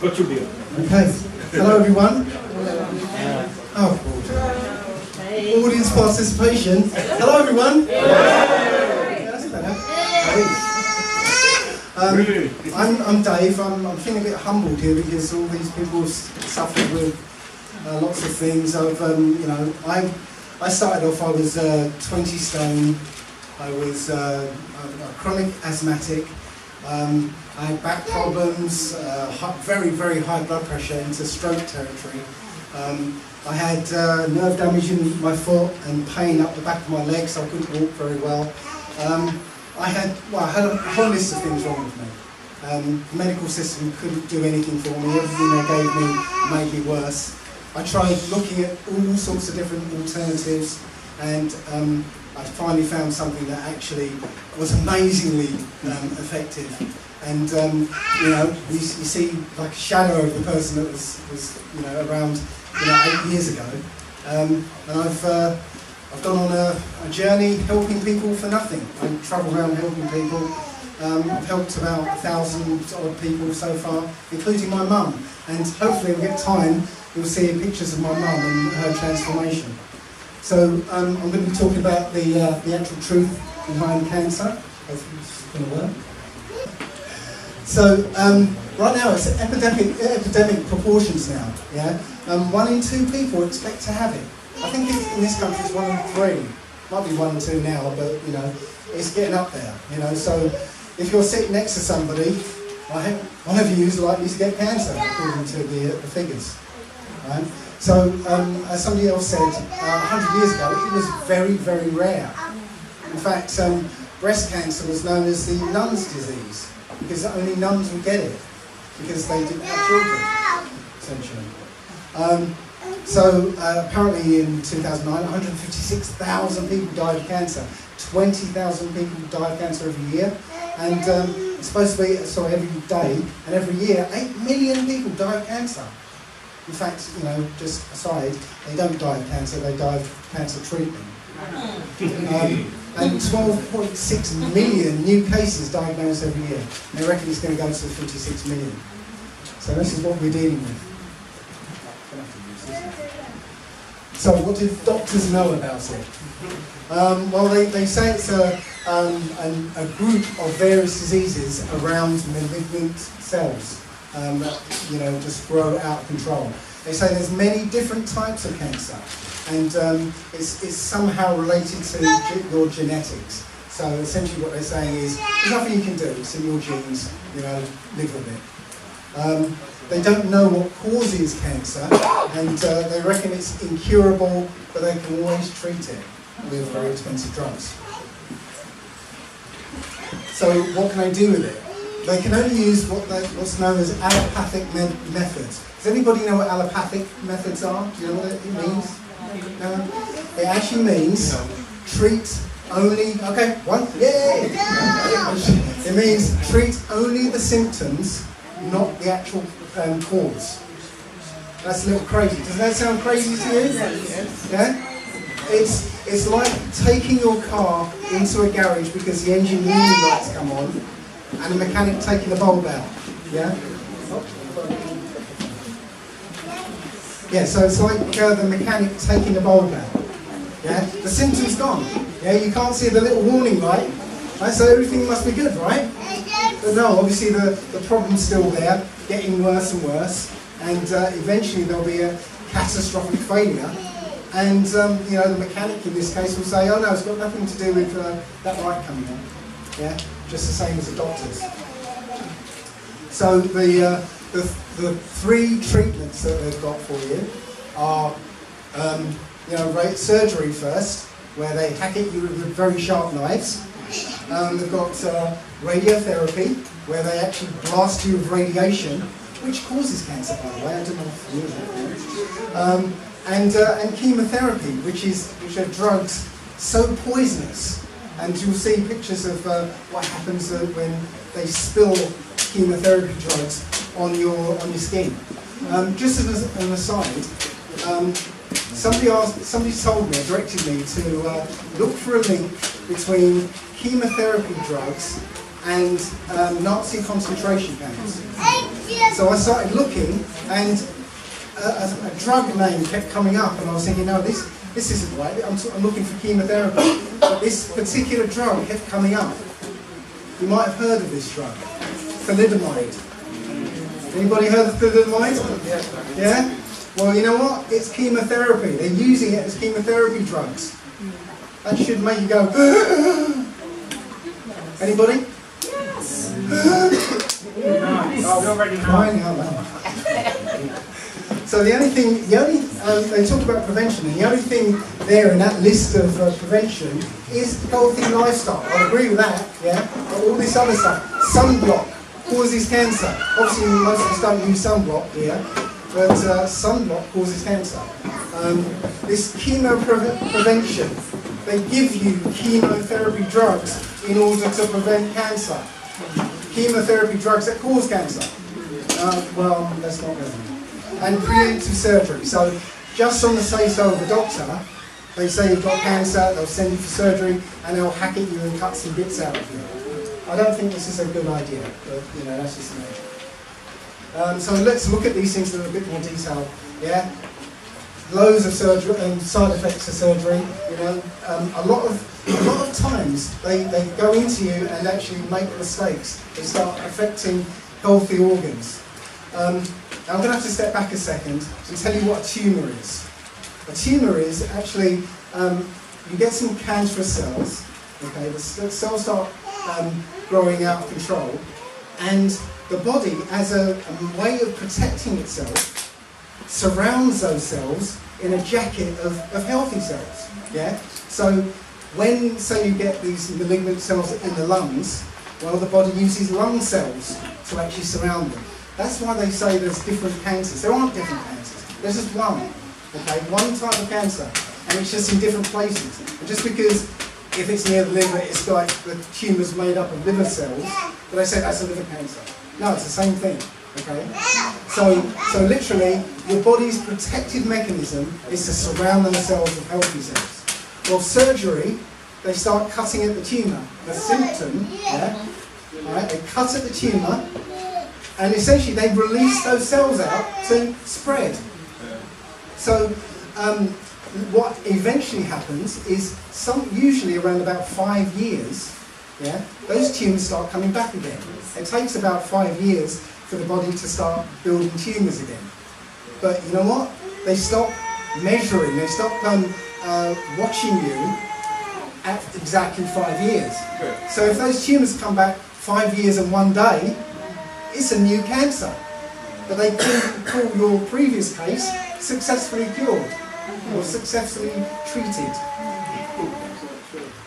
Got you, dear. Okay. Hello, everyone. Oh, audience participation. Hello, everyone. Yeah, that's better. I'm Dave. I'm feeling a bit humbled here because all these people have suffered with lots of things. I started off. I was 20 stone. I was a chronic asthmatic. I had back problems, very, very high blood pressure into stroke territory. I had nerve damage in my foot and pain up the back of my legs, so I couldn't walk very well. I had a whole list of things wrong with me. The medical system couldn't do anything for me. Everything they gave me made me worse. I tried looking at all sorts of different alternatives, and I finally found something that actually was amazingly effective. And you see like a shadow of the person that was around 8 years ago. And I've gone on a journey helping people for nothing. I travel around helping people. I've helped about 1,000 odd people so far, including my mum. And hopefully, when we get time, you'll see pictures of my mum and her transformation. So I'm going to be talking about the actual truth behind cancer. Hopefully this is going to work. So right now it's epidemic proportions now. Yeah, 1 in 2 people expect to have it. I think in this country it's 1 in 3. Might be 1 in 2 now, but it's getting up there. So if you're sitting next to somebody, one of you is likely to get cancer according to the figures. Right? So, as somebody else said, 100 years ago, it was very, very rare. In fact, breast cancer was known as the nun's disease, because only nuns would get it, because they didn't have children, essentially. Apparently in 2009, 156,000 people died of cancer. 20,000 people die of cancer every year, and it's supposed to be, every day, and every year, 8 million people die of cancer. In fact, just aside, they don't die of cancer, they die of cancer treatment. And 12.6 million new cases diagnosed every year. They reckon it's going to go to 56 million. So this is what we're dealing with. So what do doctors know about it? Well, they say it's a group of various diseases around malignant cells. That just grow out of control. They say there's many different types of cancer, and it's somehow related to your genetics. So essentially what they're saying is, there's nothing you can do, it's in your genes, live with it. They don't know what causes cancer, and they reckon it's incurable, but they can always treat it with very expensive drugs. So what can they do with it? They can only use what's known as allopathic methods. Does anybody know what allopathic methods are? Do you know what it means? No? It actually means treat only, yay! It means treat only the symptoms, not the actual cause. That's a little crazy. Does that sound crazy to you? Yeah? It's like taking your car into a garage because the engine warning lights come on, and the mechanic taking the bulb out, yeah? Yeah, so it's like the mechanic taking the bulb out, yeah? The symptom's gone, yeah? You can't see the little warning light, right? So everything must be good, right? But no, obviously the problem's still there, getting worse and worse, and eventually there'll be a catastrophic failure, and the mechanic in this case will say, oh no, it's got nothing to do with that light coming on, yeah? Just the same as the doctors. So the 3 treatments that they've got for you are, surgery first, where they hack at you with very sharp knives. They've got radiotherapy, where they actually blast you with radiation, which causes cancer, by the way. I don't know if you know that. And chemotherapy, which are drugs so poisonous. And you'll see pictures of what happens when they spill chemotherapy drugs on your skin. Just as an aside, somebody told me, directed me to look for a link between chemotherapy drugs and Nazi concentration camps. So I started looking, and a drug name kept coming up, and I was thinking, no, this isn't right. I'm looking for chemotherapy, but this particular drug kept coming up. You might have heard of this drug, thalidomide. Anybody heard of thalidomide? Yeah? Well, you know what? It's chemotherapy. They're using it as chemotherapy drugs. That should make you go. Anybody? Yes. So the only thing, they talk about prevention, and the only thing there in that list of prevention is healthy lifestyle. I agree with that, yeah. But all this other stuff, sunblock causes cancer. Obviously, most of us don't use sunblock here, but sunblock causes cancer. This chemo prevention, they give you chemotherapy drugs in order to prevent cancer. Chemotherapy drugs that cause cancer. Well, that's not good. And preemptive surgery. So, just on the say-so of the doctor, they say you've got cancer, they'll send you for surgery, and they'll hack at you and cut some bits out of you. I don't think this is a good idea, but you know, that's just me. So let's look at these things in a bit more detail. Yeah, loads of surgery and side effects of surgery. You know, a lot of times they go into you and actually make mistakes. They start affecting healthy organs. Now I'm going to have to step back a second to tell you what a tumour is. A tumour is actually, you get some cancerous cells, okay, the cells start growing out of control, and the body, as a way of protecting itself, surrounds those cells in a jacket of healthy cells, yeah? So when, say, you get these malignant cells in the lungs, well, the body uses lung cells to actually surround them. That's why they say there's different cancers. There aren't different cancers. There's just one. Okay, one type of cancer, and it's just in different places. And just because if it's near the liver, it's like the tumour's made up of liver cells, but they say that's a liver cancer. No, it's the same thing. Okay. So literally, your body's protective mechanism is to surround those cells with healthy cells. Well, surgery, they start cutting at the tumour. The symptom, yeah, right? They cut at the tumour. And essentially they release those cells out to spread. So what eventually happens is usually around about 5 years, yeah, those tumours start coming back again. It takes about 5 years for the body to start building tumours again. But you know what? They stop measuring, they stop watching you at exactly 5 years. So if those tumours come back 5 years and 1 day, it's a new cancer, but they call your previous case successfully cured or successfully treated.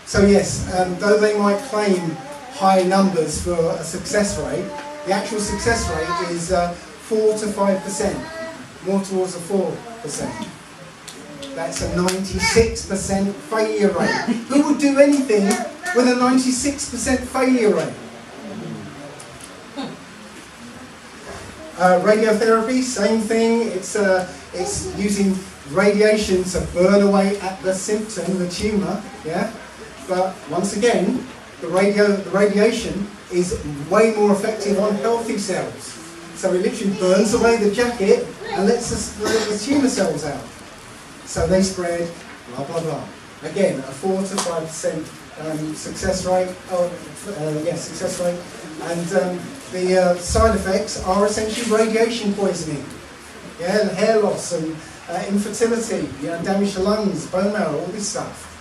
So yes, though they might claim high numbers for a success rate, the actual success rate is 4 to 5%, more towards a 4%. That's a 96% failure rate. Who would do anything with a 96% failure rate? Radiotherapy, same thing. It's using radiation to burn away at the symptom, the tumour. Yeah, but once again, the radiation is way more effective on healthy cells. So it literally burns away the jacket and lets the tumour cells out. So they spread. Blah blah blah. Again, a 4 to 5% success rate. Success rate, and the side effects are essentially radiation poisoning, yeah, and hair loss and infertility, you know, damage to lungs, bone marrow, all this stuff.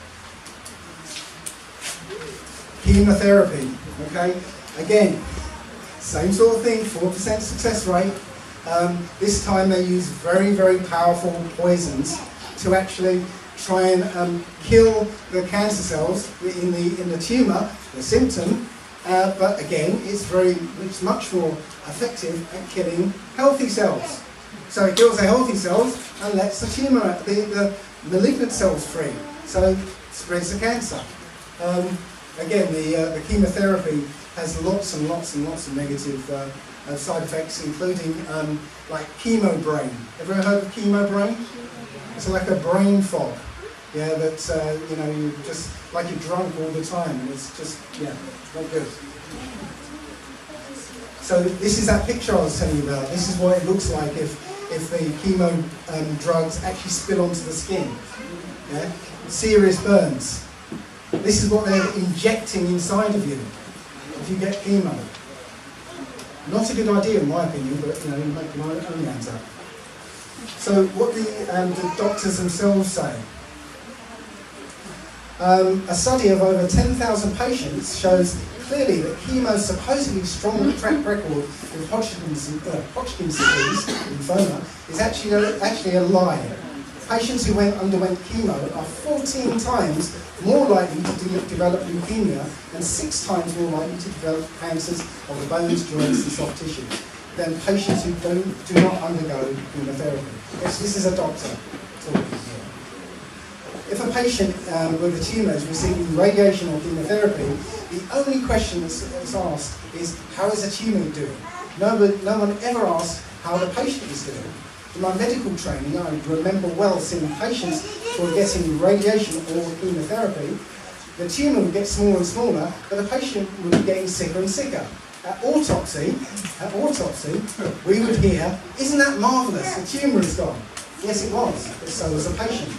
Chemotherapy, okay, again, same sort of thing, 4% success rate. This time they use very, very powerful poisons to actually try and kill the cancer cells in the tumour, the symptom. But again, it's much more effective at killing healthy cells. So it kills the healthy cells and lets the tumour, the malignant cells free. So it spreads the cancer. Again, the chemotherapy has lots and lots and lots of negative side effects, including like chemo brain. Ever heard of chemo brain? It's like a brain fog. Yeah, that you know, you just like you're drunk all the time, and it's just, yeah, not good. So this is that picture I was telling you about. This is what it looks like if the chemo drugs actually spill onto the skin. Yeah? Serious burns. This is what they're injecting inside of you if you get chemo. Not a good idea in my opinion, but you know, you make your own hands up. So what the doctors themselves say. A study of over 10,000 patients shows clearly that chemo's supposedly strong track record with Hodgkin's disease, lymphoma, is actually a lie. Patients who underwent chemo are 14 times more likely to develop leukemia and 6 times more likely to develop cancers of the bones, joints and soft tissue than patients who do not undergo chemotherapy. This is a doctor talking here. If a patient with a tumour is receiving radiation or chemotherapy, the only question that's asked is, how is the tumour doing? No one ever asks how the patient is doing. In my medical training, I remember well seeing patients who were getting radiation or chemotherapy. The tumour would get smaller and smaller, but the patient would be getting sicker and sicker. At autopsy, we would hear, isn't that marvellous, the tumour is gone. Yes, it was, but so was the patient.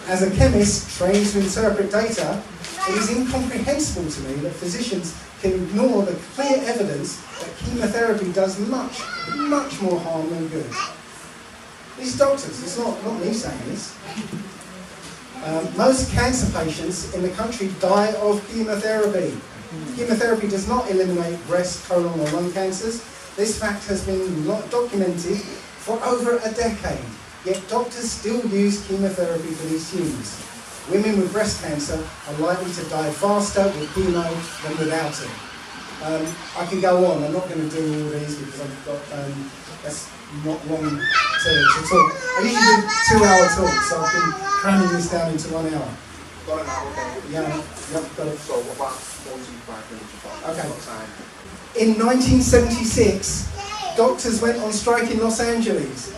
As a chemist trained to interpret data, it is incomprehensible to me that physicians can ignore the clear evidence that chemotherapy does much, much more harm than good. These doctors, it's not me saying this. Most cancer patients in the country die of chemotherapy. Chemotherapy does not eliminate breast, colon or lung cancers. This fact has been documented for over a decade, yet doctors still use chemotherapy for these tumours. Women with breast cancer are likely to die faster with chemo than without it. I can go on, I'm not going to do all these because I've got, that's not long to talk. I usually do 2-hour talks, so I've been cramming this down into 1 hour. Got an hour, okay. Yeah, got it. So about 45 minutes. Okay. In 1976, doctors went on strike in Los Angeles,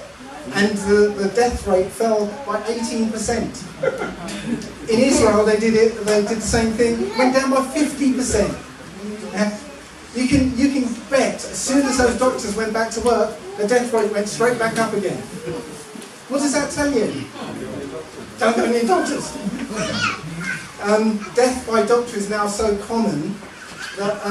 and the death rate fell by 18%. In Israel, they did the same thing, went down by 50%. You can bet, as soon as those doctors went back to work, the death rate went straight back up again. What does that tell you? Don't go near doctors. Death by doctor is now so common that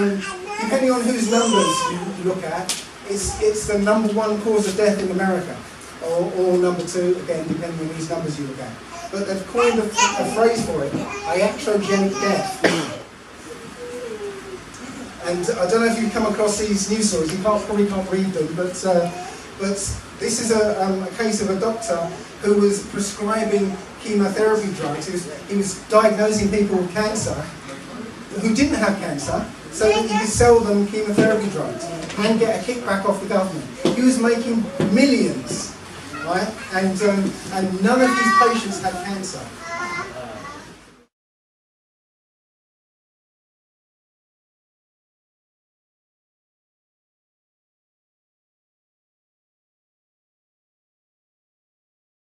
depending on whose numbers you look at, it's the #1 cause of death in America, or #2, again, depending on whose numbers you look at. But they've coined a phrase for it, iatrogenic death. And I don't know if you've come across these news stories, you probably can't read them, but this is a case of a doctor who was prescribing chemotherapy drugs. He was diagnosing people with cancer who didn't have cancer, so that he could sell them chemotherapy drugs and get a kickback off the government. He was making millions, right? And none of these patients had cancer.